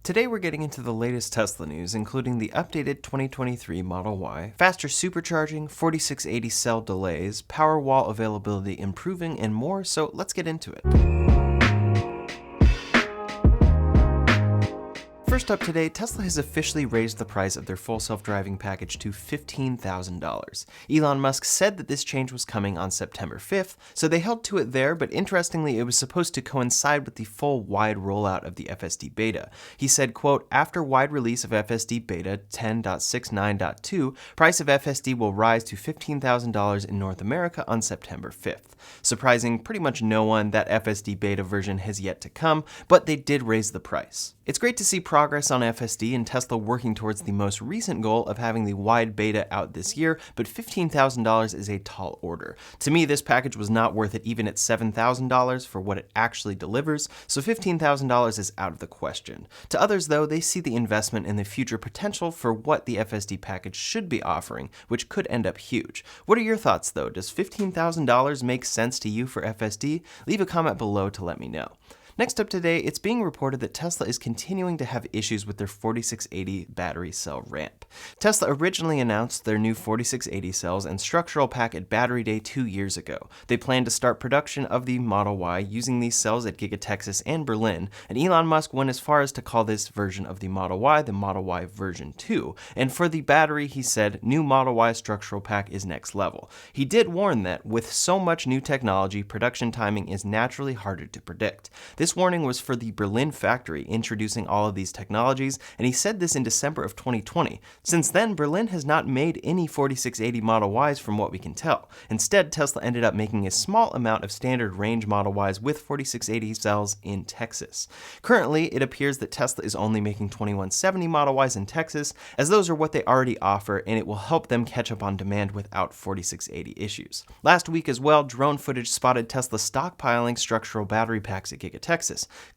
Today we're getting into the latest Tesla news, including the updated 2023 Model Y, faster supercharging, 4680 cell delays, Powerwall availability improving, and more, so let's get into it. First up today, Tesla has officially raised the price of their full self-driving package to $15,000. Elon Musk said that this change was coming on September 5th, so they held to it there, but interestingly, it was supposed to coincide with the full wide rollout of the FSD beta. He said, quote, "After wide release of FSD beta 10.69.2, price of FSD will rise to $15,000 in North America on September 5th. Surprising pretty much no one, that FSD beta version has yet to come, but they did raise the price. It's great to see progress on FSD and Tesla working towards the most recent goal of having the wide beta out this year, but $15,000 is a tall order. To me, this package was not worth it even at $7,000 for what it actually delivers, so $15,000 is out of the question. To others, though, they see the investment and the future potential for what the FSD package should be offering, which could end up huge. What are your thoughts, though? Does $15,000 make sense to you for FSD? Leave a comment below to let me know. Next up today, it's being reported that Tesla is continuing to have issues with their 4680 battery cell ramp. Tesla originally announced their new 4680 cells and structural pack at Battery Day 2 years ago. They plan to start production of the Model Y using these cells at Giga Texas and Berlin, and Elon Musk went as far as to call this version of the Model Y version 2, and for the battery, he said, new Model Y structural pack is next level. He did warn that with so much new technology, production timing is naturally harder to predict. This warning was for the Berlin factory introducing all of these technologies, and he said this in December of 2020. Since then, Berlin has not made any 4680 Model Ys from what we can tell. Instead, Tesla ended up making a small amount of standard range Model Ys with 4680 cells in Texas. Currently, it appears that Tesla is only making 2170 Model Ys in Texas, as those are what they already offer, and it will help them catch up on demand without 4680 issues. Last week as well, drone footage spotted Tesla stockpiling structural battery packs at Giga Texas.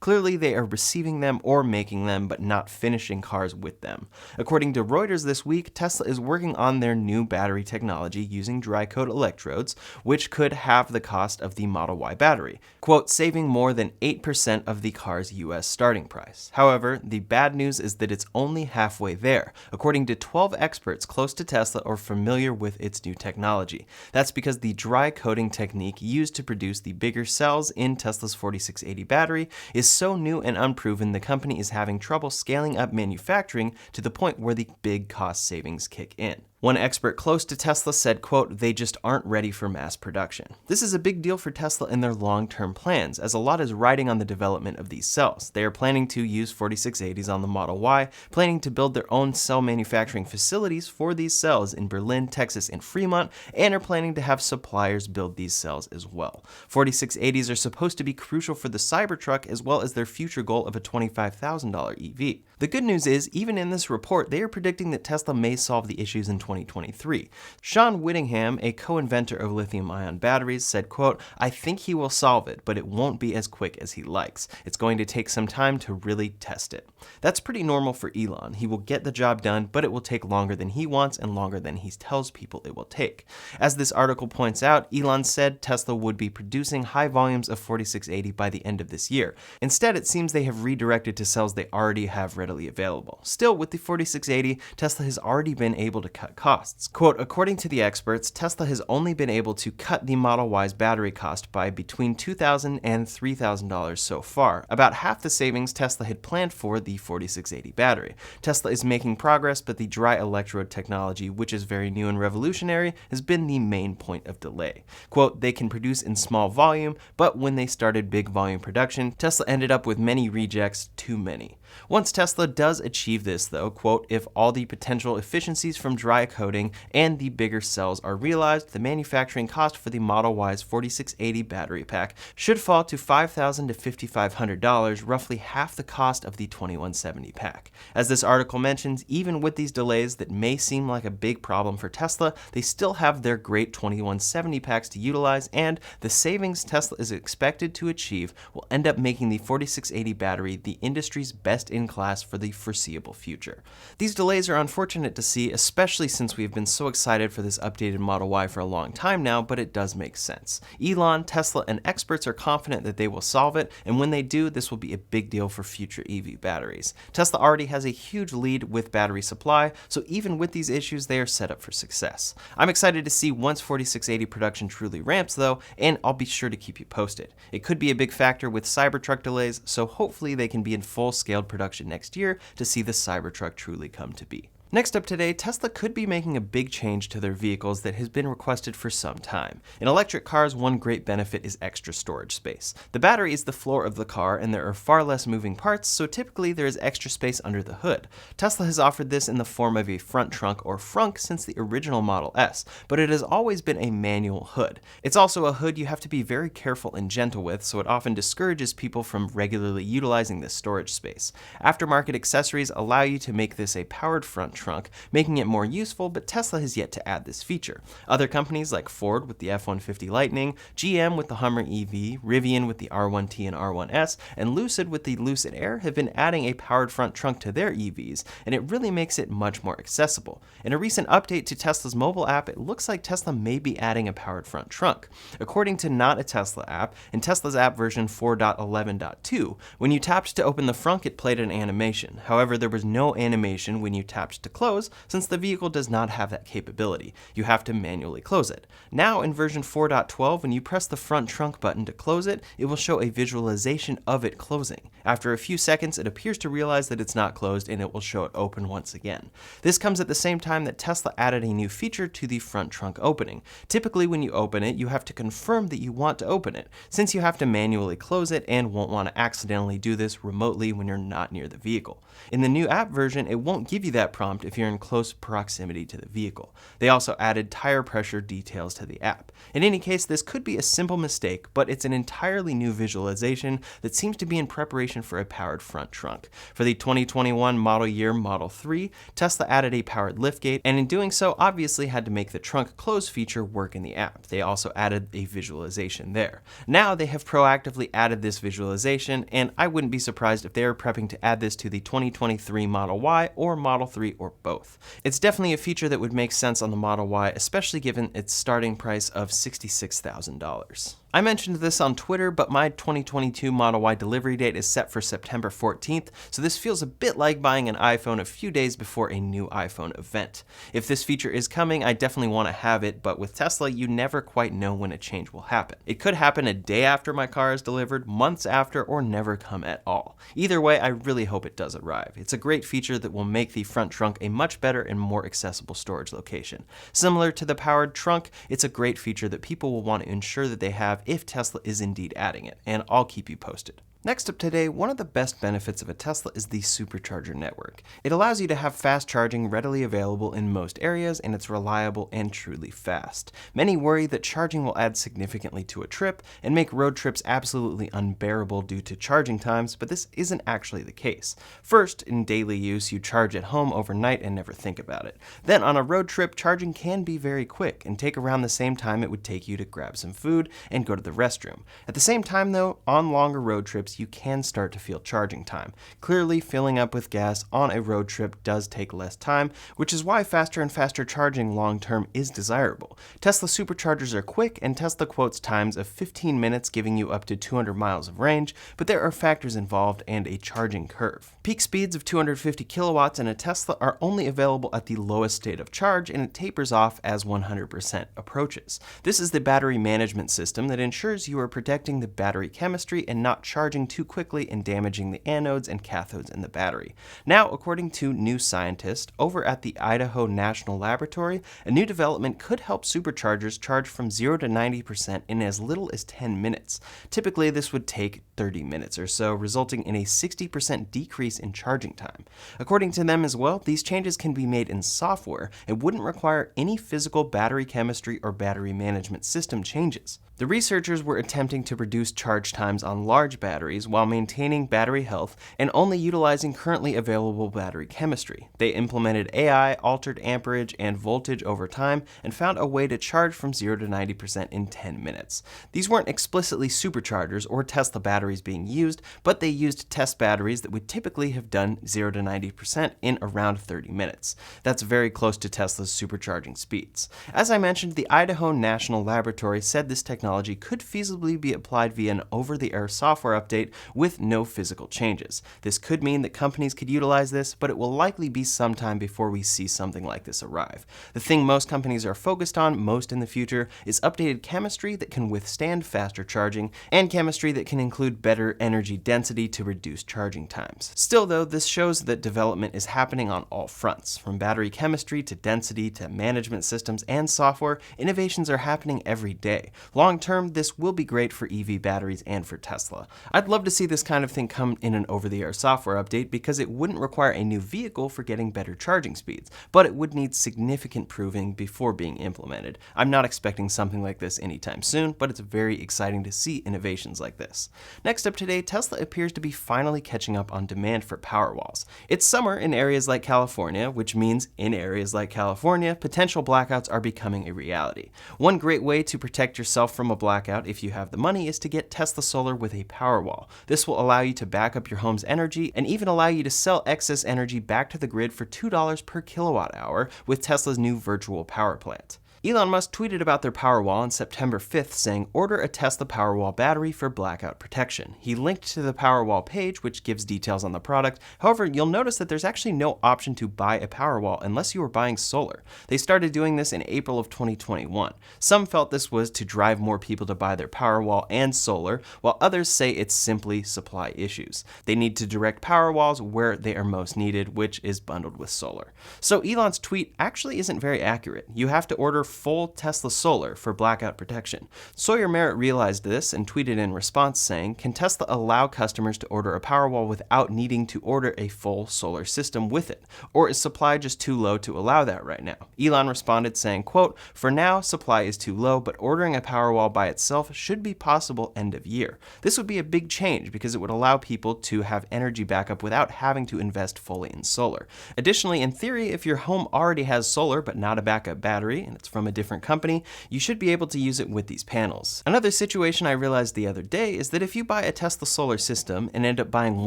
Clearly, they are receiving them or making them, but not finishing cars with them. According to Reuters this week, Tesla is working on their new battery technology using dry coat electrodes, which could halve the cost of the Model Y battery, quote, saving more than 8% of the car's US starting price. However, the bad news is that it's only halfway there, according to 12 experts close to Tesla or familiar with its new technology. That's because the dry coating technique used to produce the bigger cells in Tesla's 4680 battery is so new and unproven, the company is having trouble scaling up manufacturing to the point where the big cost savings kick in. One expert close to Tesla said, quote, they just aren't ready for mass production. This is a big deal for Tesla and their long-term plans, as a lot is riding on the development of these cells. They are planning to use 4680s on the Model Y, planning to build their own cell manufacturing facilities for these cells in Berlin, Texas, and Fremont, and are planning to have suppliers build these cells as well. 4680s are supposed to be crucial for the Cybertruck as well as their future goal of a $25,000 EV. The good news is, even in this report, they are predicting that Tesla may solve the issues in 2023. Sean Whittingham, a co-inventor of lithium-ion batteries, said, quote, I think he will solve it, but it won't be as quick as he likes. It's going to take some time to really test it. That's pretty normal for Elon. He will get the job done, but it will take longer than he wants and longer than he tells people it will take. As this article points out, Elon said Tesla would be producing high volumes of 4680 by the end of this year. Instead, it seems they have redirected to cells they already have readily available. Still, with the 4680, Tesla has already been able to cut costs. Quote, according to the experts, Tesla has only been able to cut the Model Y's battery cost by between $2,000 and $3,000 so far, about half the savings Tesla had planned for the 4680 battery. Tesla is making progress, but the dry electrode technology, which is very new and revolutionary, has been the main point of delay. Quote, they can produce in small volume, but when they started big volume production, Tesla ended up with many rejects, too many. Once Tesla does achieve this, though, quote, if all the potential efficiencies from dry coating and the bigger cells are realized, the manufacturing cost for the Model Y's 4680 battery pack should fall to $5,000 to $5,500, roughly half the cost of the 2170 pack. As this article mentions, even with these delays that may seem like a big problem for Tesla, they still have their great 2170 packs to utilize, and the savings Tesla is expected to achieve will end up making the 4680 battery the industry's best in class for the foreseeable future. These delays are unfortunate to see, especially since since we've been so excited for this updated Model Y for a long time now, but it does make sense. Elon, Tesla, and experts are confident that they will solve it, and when they do, this will be a big deal for future EV batteries. Tesla already has a huge lead with battery supply, so even with these issues, they are set up for success. I'm excited to see once 4680 production truly ramps though, and I'll be sure to keep you posted. It could be a big factor with Cybertruck delays, so hopefully they can be in full-scaled production next year to see the Cybertruck truly come to be. Next up today, Tesla could be making a big change to their vehicles that has been requested for some time. In electric cars, one great benefit is extra storage space. The battery is the floor of the car and there are far less moving parts, so typically there is extra space under the hood. Tesla has offered this in the form of a front trunk or Frunk since the original Model S, but it has always been a manual hood. It's also a hood you have to be very careful and gentle with, so it often discourages people from regularly utilizing this storage space. Aftermarket accessories allow you to make this a powered front trunk, making it more useful, but Tesla has yet to add this feature. Other companies like Ford with the F-150 Lightning, GM with the Hummer EV, Rivian with the R1T and R1S, and Lucid with the Lucid Air have been adding a powered front trunk to their EVs, and it really makes it much more accessible. In a recent update to Tesla's mobile app, it looks like Tesla may be adding a powered front trunk. According to Not a Tesla app, in Tesla's app version 4.11.2, when you tapped to open the frunk, it played an animation. However, there was no animation when you tapped to close, since the vehicle does not have that capability. You have to manually close it. Now in version 4.12, when you press the front trunk button to close it, it will show a visualization of it closing. After a few seconds, it appears to realize that it's not closed and it will show it open once again. This comes at the same time that Tesla added a new feature to the front trunk opening. Typically when you open it, you have to confirm that you want to open it, since you have to manually close it and won't want to accidentally do this remotely when you're not near the vehicle. In the new app version, it won't give you that prompt if you're in close proximity to the vehicle. They also added tire pressure details to the app. In any case, this could be a simple mistake, but it's an entirely new visualization that seems to be in preparation for a powered front trunk. For the 2021 model year Model 3, Tesla added a powered liftgate, and in doing so, obviously had to make the trunk close feature work in the app. They also added a visualization there. Now they have proactively added this visualization, and I wouldn't be surprised if they are prepping to add this to the 2023 Model Y or Model 3 or both. It's definitely a feature that would make sense on the Model Y, especially given its starting price of $66,000. I mentioned this on Twitter, but my 2022 Model Y delivery date is set for September 14th, so this feels a bit like buying an iPhone a few days before a new iPhone event. If this feature is coming, I definitely want to have it, but with Tesla, you never quite know when a change will happen. It could happen a day after my car is delivered, months after, or never come at all. Either way, I really hope it does arrive. It's a great feature that will make the front trunk a much better and more accessible storage location. Similar to the powered trunk, it's a great feature that people will want to ensure that they have if Tesla is indeed adding it, and I'll keep you posted. Next up today, one of the best benefits of a Tesla is the Supercharger network. It allows you to have fast charging readily available in most areas, and it's reliable and truly fast. Many worry that charging will add significantly to a trip and make road trips absolutely unbearable due to charging times, but this isn't actually the case. First, in daily use, you charge at home overnight and never think about it. Then on a road trip, charging can be very quick and take around the same time it would take you to grab some food and go to the restroom. At the same time though, on longer road trips, you can start to feel charging time. Clearly, filling up with gas on a road trip does take less time, which is why faster and faster charging long term is desirable. Tesla superchargers are quick, and Tesla quotes times of 15 minutes, giving you up to 200 miles of range, but there are factors involved and a charging curve. Peak speeds of 250 kilowatts in a Tesla are only available at the lowest state of charge, and it tapers off as 100% approaches. This is the battery management system that ensures you are protecting the battery chemistry and not charging too quickly and damaging the anodes and cathodes in the battery. Now, according to new scientists over at the Idaho National Laboratory, a new development could help superchargers charge from 0 to 90% in as little as 10 minutes. Typically, this would take 30 minutes or so, resulting in a 60% decrease in charging time. According to them as well, these changes can be made in software and wouldn't require any physical battery chemistry or battery management system changes. The researchers were attempting to reduce charge times on large batteries while maintaining battery health and only utilizing currently available battery chemistry. They implemented AI, altered amperage and voltage over time, and found a way to charge from 0 to 90% in 10 minutes. These weren't explicitly superchargers or Tesla batteries being used, but they used test batteries that would typically have done 0 to 90% in around 30 minutes. That's very close to Tesla's supercharging speeds. As I mentioned, the Idaho National Laboratory said this technology could feasibly be applied via an over-the-air software update with no physical changes. This could mean that companies could utilize this, but it will likely be some time before we see something like this arrive. The thing most companies are focused on most in the future is updated chemistry that can withstand faster charging, and chemistry that can include better energy density to reduce charging times. Still though, this shows that development is happening on all fronts. From battery chemistry to density to management systems and software, innovations are happening every day. Long term, this will be great for EV batteries and for Tesla. I'd love to see this kind of thing come in an over-the-air software update because it wouldn't require a new vehicle for getting better charging speeds, but it would need significant proving before being implemented. I'm not expecting something like this anytime soon, but it's very exciting to see innovations like this. Next up today, Tesla appears to be finally catching up on demand for Powerwalls. It's summer in areas like California, which means in areas like California, potential blackouts are becoming a reality. One great way to protect yourself from a blackout if you have the money is to get Tesla Solar with a Powerwall. This will allow you to back up your home's energy and even allow you to sell excess energy back to the grid for $2 per kilowatt hour with Tesla's new virtual power plant. Elon Musk tweeted about their Powerwall on September 5th saying, "Order a Tesla Powerwall battery for blackout protection." He linked to the Powerwall page, which gives details on the product. However, you'll notice that there's actually no option to buy a Powerwall unless you are buying solar. They started doing this in April of 2021. Some felt this was to drive more people to buy their Powerwall and solar, while others say it's simply supply issues. They need to direct Powerwalls where they are most needed, which is bundled with solar. So Elon's tweet actually isn't very accurate. You have to order full Tesla Solar for blackout protection. Sawyer Merritt realized this and tweeted in response saying, "Can Tesla allow customers to order a Powerwall without needing to order a full solar system with it? Or is supply just too low to allow that right now?" Elon responded saying, quote, "For now, supply is too low, but ordering a Powerwall by itself should be possible end of year. This would be a big change because it would allow people to have energy backup without having to invest fully in solar. Additionally, in theory, if your home already has solar but not a backup battery, and it's from a different company, you should be able to use it with these panels." Another situation I realized the other day is that if you buy a Tesla solar system and end up buying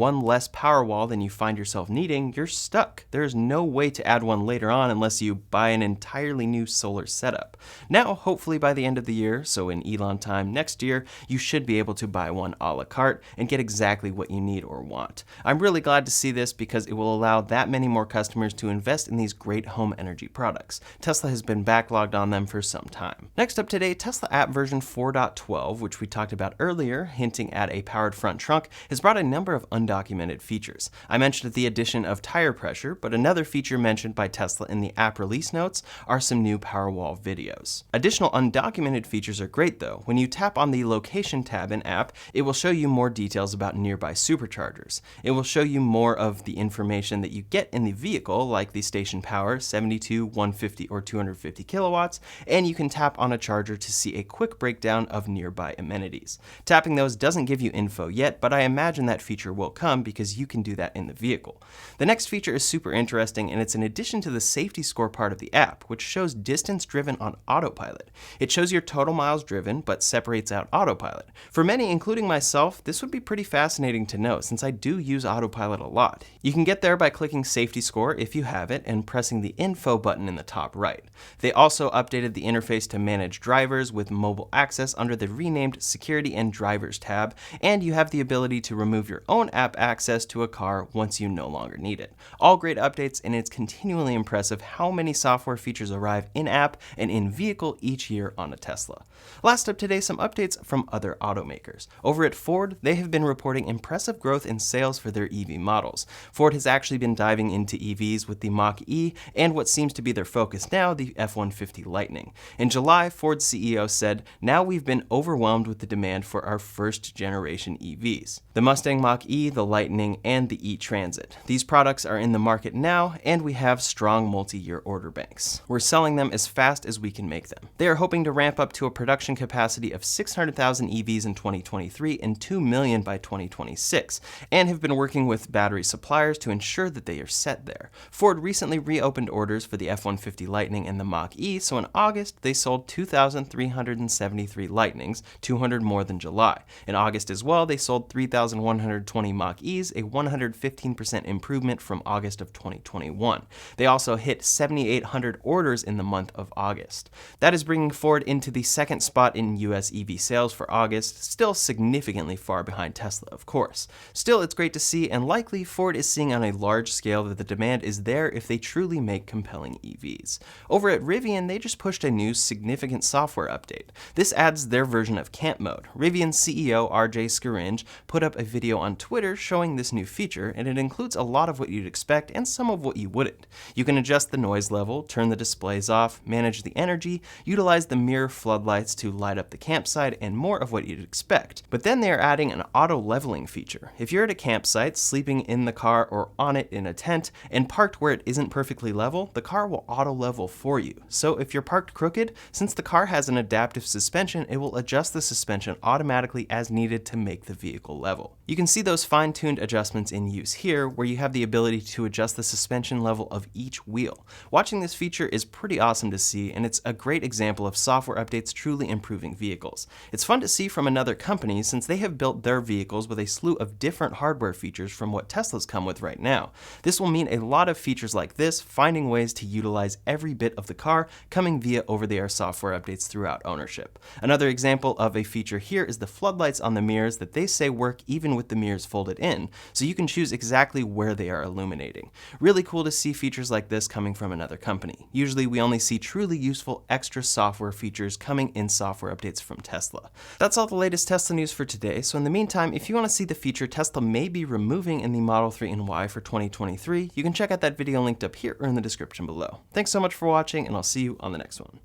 one less Powerwall than you find yourself needing, you're stuck. There is no way to add one later on unless you buy an entirely new solar setup. Now, hopefully by the end of the year, so in Elon time next year, you should be able to buy one a la carte and get exactly what you need or want. I'm really glad to see this because it will allow that many more customers to invest in these great home energy products. Tesla has been backlogged on them for some time. Next up today, Tesla app version 4.12, which we talked about earlier, hinting at a powered front trunk, has brought a number of undocumented features. I mentioned the addition of tire pressure, but another feature mentioned by Tesla in the app release notes are some new Powerwall videos. Additional undocumented features are great though. When you tap on the location tab in app, it will show you more details about nearby superchargers. It will show you more of the information that you get in the vehicle, like the station power, 72, 150, or 250 kilowatts, and you can tap on a charger to see a quick breakdown of nearby amenities. Tapping those doesn't give you info yet, but I imagine that feature will come because you can do that in the vehicle. The next feature is super interesting, and it's an addition to the safety score part of the app, which shows distance driven on autopilot. It shows your total miles driven, but separates out autopilot. For many, including myself, this would be pretty fascinating to know since I do use autopilot a lot. You can get there by clicking safety score if you have it and pressing the info button in the top right. They also updated the interface to manage drivers with mobile access under the renamed Security and Drivers tab, and you have the ability to remove your own app access to a car once you no longer need it. All great updates, and it's continually impressive how many software features arrive in-app and in-vehicle each year on a Tesla. Last up today, some updates from other automakers. Over at Ford, they have been reporting impressive growth in sales for their EV models. Ford has actually been diving into EVs with the Mach-E and what seems to be their focus now, the F-150 Lightning. In July, Ford's CEO said, "Now we've been overwhelmed with the demand for our first generation EVs. The Mustang Mach-E, the Lightning, and the E-Transit. These products are in the market now, and we have strong multi-year order banks. We're selling them as fast as we can make them." They are hoping to ramp up to a production capacity of 600,000 EVs in 2023 and 2 million by 2026, and have been working with battery suppliers to ensure that they are set there. Ford recently reopened orders for the F-150 Lightning and the Mach-E, so in August, they sold 2,373 Lightnings, 200 more than July. In August as well, they sold 3,120 Mach-E's, a 115% improvement from August of 2021. They also hit 7,800 orders in the month of August. That is bringing Ford into the second spot in US EV sales for August, still significantly far behind Tesla, of course. Still, it's great to see, and likely Ford is seeing on a large scale that the demand is there if they truly make compelling EVs. Over at Rivian, they just pushed a new significant software update. This adds their version of camp mode. Rivian CEO RJ Scaringe put up a video on Twitter showing this new feature, and it includes a lot of what you'd expect and some of what you wouldn't. You can adjust the noise level, turn the displays off, manage the energy, utilize the mirror floodlights to light up the campsite, and more of what you'd expect. But then they are adding an auto leveling feature. If you're at a campsite, sleeping in the car or on it in a tent, and parked where it isn't perfectly level, the car will auto level for you. So if you're parked crooked, since the car has an adaptive suspension, it will adjust the suspension automatically as needed to make the vehicle level. You can see those fine-tuned adjustments in use here, where you have the ability to adjust the suspension level of each wheel. Watching this feature is pretty awesome to see, and it's a great example of software updates truly improving vehicles. It's fun to see from another company since they have built their vehicles with a slew of different hardware features from what Tesla's come with right now. This will mean a lot of features like this, finding ways to utilize every bit of the car, coming via over-the-air software updates throughout ownership. Another example of a feature here is the floodlights on the mirrors that they say work even with the mirrors folded in, so you can choose exactly where they are illuminating. Really cool to see features like this coming from another company. Usually we only see truly useful extra software features coming in software updates from Tesla. That's all the latest Tesla news for today, so in the meantime, if you want to see the feature Tesla may be removing in the Model 3 and Y for 2023, you can check out that video linked up here or in the description below. Thanks so much for watching, and I'll see you on the next one.